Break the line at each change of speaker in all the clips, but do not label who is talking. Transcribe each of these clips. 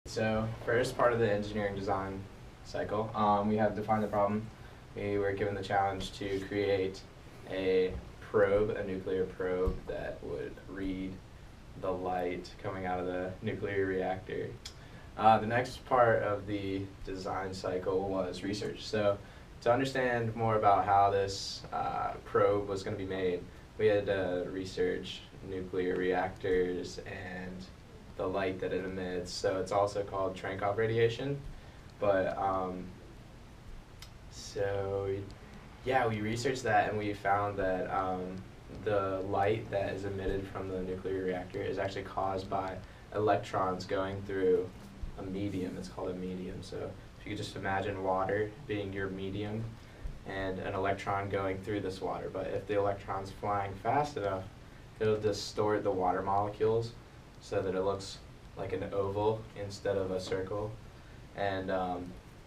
So first part of the engineering design cycle, we had to define the problem. We were given the challenge to create a probe, a nuclear probe that would read the light coming out of the nuclear reactor. The next part of the design cycle was research. So to understand more about how this probe was going to be made, we had to research nuclear reactors and the light that it emits. So it's also called Cherenkov radiation. But we researched that and we found that the light that is emitted from the nuclear reactor is actually caused by electrons going through a medium. It's called a medium. So if you could just imagine water being your medium and an electron going through this water. But if the electron's flying fast enough, it'll distort the water molecules so that it looks like an oval instead of a circle. And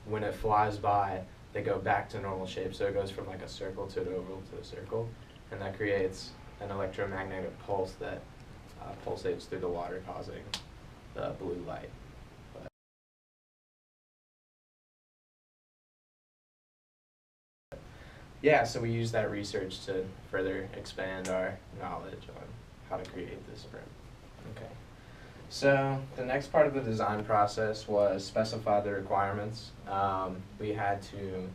when it flies by, they go back to normal shape. So it goes from like a circle to an oval to a circle. And that creates an electromagnetic pulse that pulsates through the water, causing the blue light. Yeah, so we use that research to further expand our knowledge on how to create this probe. Okay. So the next part of the design process was specify the requirements. We had to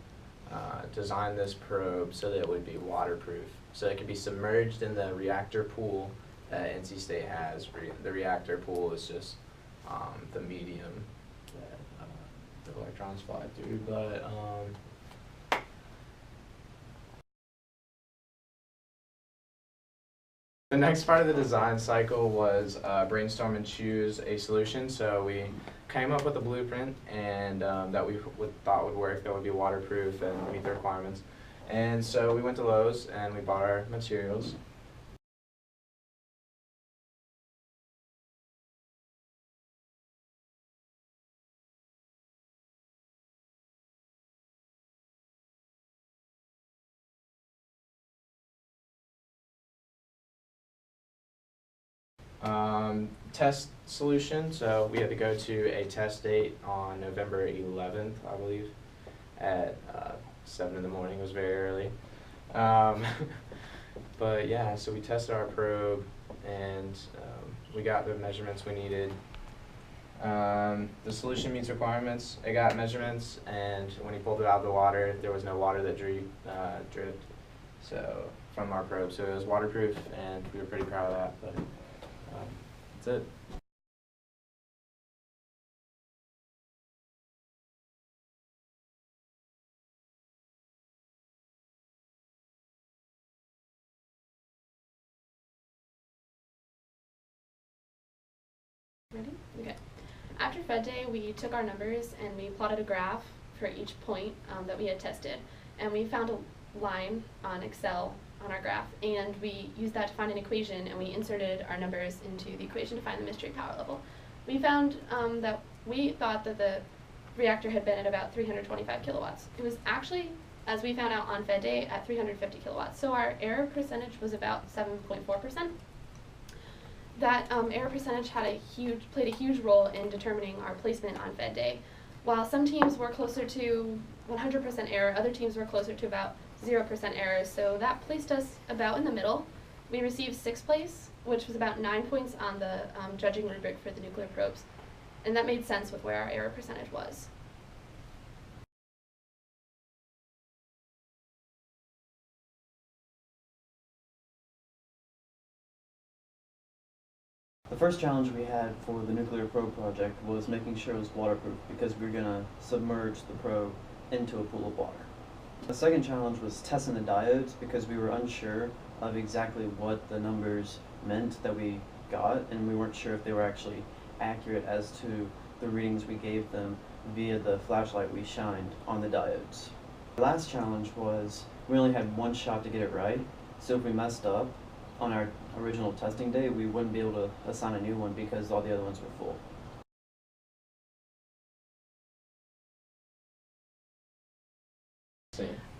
design this probe so that it would be waterproof. So it could be submerged in the reactor pool that NC State has. The reactor pool is just the medium that the electrons fly through. But the next part of the design cycle was brainstorm and choose a solution. So we came up with a blueprint and that we thought would work, that would be waterproof and meet the requirements. And so we went to Lowe's and we bought our materials. Test solution, so we had to go to a test date on November 11th, I believe, at 7 in the morning. It was very early. But yeah, so we tested our probe and we got the measurements we needed. The solution meets requirements. It got measurements, and when he pulled it out of the water, there was no water that dripped from our probe. So it was waterproof, and we were pretty proud of that. But that's it.
Ready? Okay. After Fed Day, we took our numbers and we plotted a graph for each point that we had tested. And we found a line on Excel on our graph, and we used that to find an equation, and we inserted our numbers into the equation to find the mystery power level. We found that we thought that the reactor had been at about 325 kilowatts. It was actually, as we found out on Fed Day, at 350 kilowatts. So our error percentage was about 7.4%. That error percentage played a huge role in determining our placement on Fed Day. While some teams were closer to 100% error, other teams were closer to about 0% errors, so that placed us about in the middle. We received 6th place, which was about 9 points on the judging rubric for the nuclear probes, and that made sense with where our error percentage was.
The first challenge we had for the nuclear probe project was making sure it was waterproof, because we were going to submerge the probe into a pool of water. The second challenge was testing the diodes, because we were unsure of exactly what the numbers meant that we got, and we weren't sure if they were actually accurate as to the readings we gave them via the flashlight we shined on the diodes. The last challenge was we only had one shot to get it right, so if we messed up on our original testing day, we wouldn't be able to assign a new one because all the other ones were full.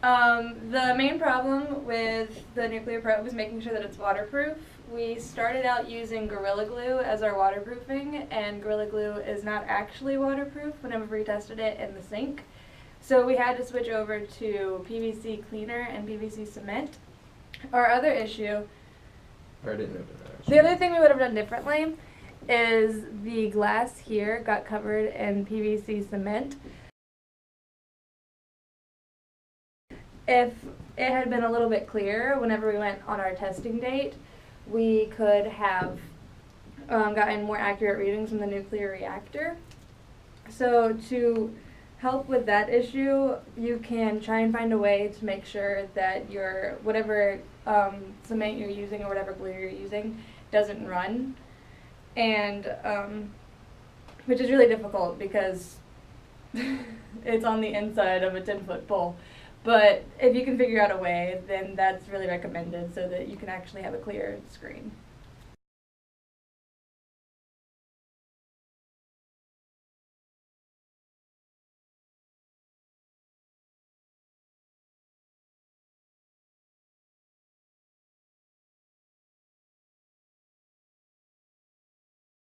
The main problem with the nuclear probe was making sure that it's waterproof. We started out using Gorilla Glue as our waterproofing, and Gorilla Glue is not actually waterproof whenever we tested it in the sink. So we had to switch over to PVC cleaner and PVC cement. Our other issue,
Or I didn't know that.
the other thing we would have done differently is the glass here got covered in PVC cement. If it had been a little bit clearer whenever we went on our testing date, we could have gotten more accurate readings from the nuclear reactor. So to help with that issue, you can try and find a way to make sure that your whatever cement you're using or whatever glue you're using doesn't run, and which is really difficult because it's on the inside of a 10-foot pole. But if you can figure out a way, then that's really recommended so that you can actually have a clear screen.